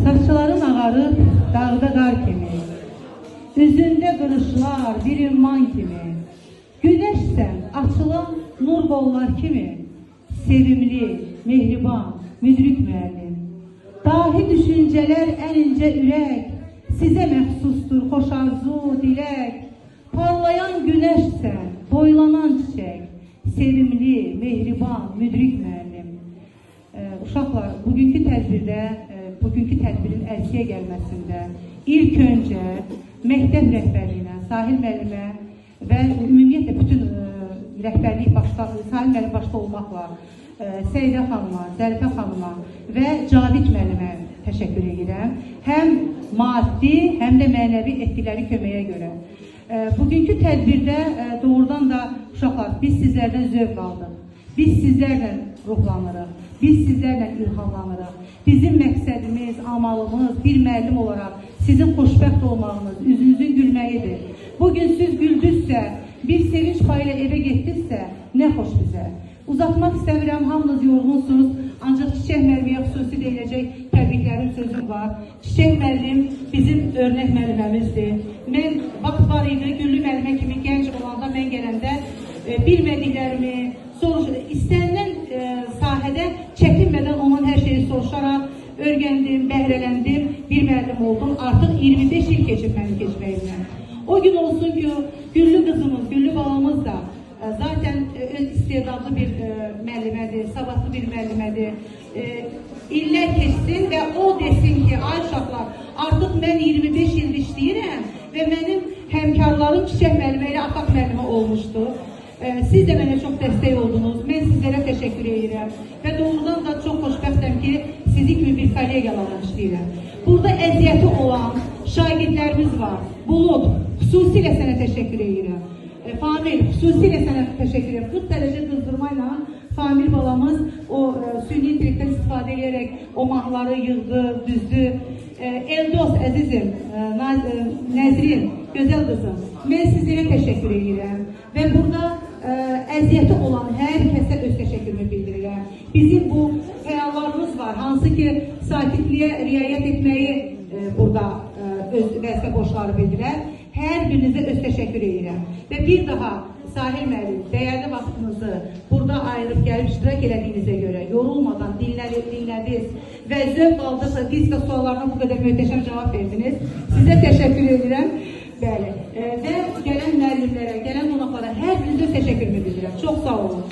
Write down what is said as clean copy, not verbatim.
Saçların ağarıb dağda qar kimi, üzündə qırışlar bir ümman kimi, güneşsən açılan nur qollar kimi, sevimli, mehriban, müdrik müəllim. Dahi düşüncələr ən incə ürək, sizə məxsusdur xoş arzu, dilək. Parlayan güneşsən, boylanan çiçək, sevimli, mehriban, müdrik müəllim. Uşaqlar, bugünkü tədbirin əlsiyə gəlməsində ilk öncə məktəb rəhbərliyinə, Sahil müəllimə və ümumiyyətlə bütün rəhbərlik Sahil müəllim başda olmaqla Seydə xanıma, Zərifə xanıma və Cavid müəllimə təşəkkür edirəm. Həm maddi, həm də mənəvi etdikləri köməyə görə. Bugünkü tədbirdə doğrudan da uşaqlar, biz sizlərdən zövq aldıq. Biz sizlərlə ruhlanırıq, biz sizlərlə ilhamlanırıq. Bizim məqsədimiz, amalımız bir müəllim olaraq sizin xoşbəxt olmağınız, üzünüzün gülməyidir. Bugün siz güldünüzsə, bir sevinç payı ilə evə getdinizsə, nə xoş bizə. Uzatmaq istəmirəm, hamınız yorğunsunuz, ancaq Çiçək müəlliməyə xüsusi deyiləcək təbriklərim sözüm var. Çiçək müəllim bizim örnək müəlliməmizdir. Mən vaxt var idi, Güllü müəllimə kimi gənc olanda mən gələndə bilmədiklərimi, istənilən sahədə çəkinmədən onun hər şeyi soruşaraq öyrəndim, bəhrələndim, bir müəllim oldum. Artıq 25 il keçib mənim keçməyimlə. O gün olsun ki, Güllü qızımız, Güllü balamız da zaten istedadlı bir müəllimədir, savadlı bir müəllimədir. İllər keçsin və o desin ki, ay uşaqlar, artıq mən 25 il işləyirəm və mənim həmkarlarım Çiçək müəllimə ilə Afaq müəllimə olmuşdu. Siz də mənə çox dəstək oldunuz, mən sizlərə təşəkkür edirəm və doğrudan da çox xoşbəxtəm ki, sizi kimi bir kollegalarla işləyirəm. Burada əziyyəti olan şagirdlərimiz var. Bulud, xüsusilə sənə təşəkkür edirəm. Famil, xüsusilə sənə təşəkkür edirəm. 40 dərəcə qızdırmayla Famil balamız o süni intellektdən istifadə edərək o mahnıları yığdı, düzdü. Eldos əzizim, Nəzrin, gözəl qızım, mən sizlərə təşəkkür edirəm və burada əziyyəti olan hər kəsə öz təşəkkürümü bildirirəm. Bizim bu xəyallarımız var, hansı ki sakitliyə riayət etməyi burada öz vəzifə borçları bildirər. Hər birinizə öz təşəkkür edirəm və bir daha Sahil müəllim, dəyərli vaxtınızı burada ayırıb gəlib iştirak elədiyinizə görə yorulmadan dinlədiniz və zövq aldınız, fizika suallarına bu qədər möhtəşəm cavab verdiniz. Sizə təşəkkür edirəm. Bəli. Və gələn müəllimlərə, gələn qonaqlara hər birinizə təşəkkürümü bildirəm. Çox sağ olun.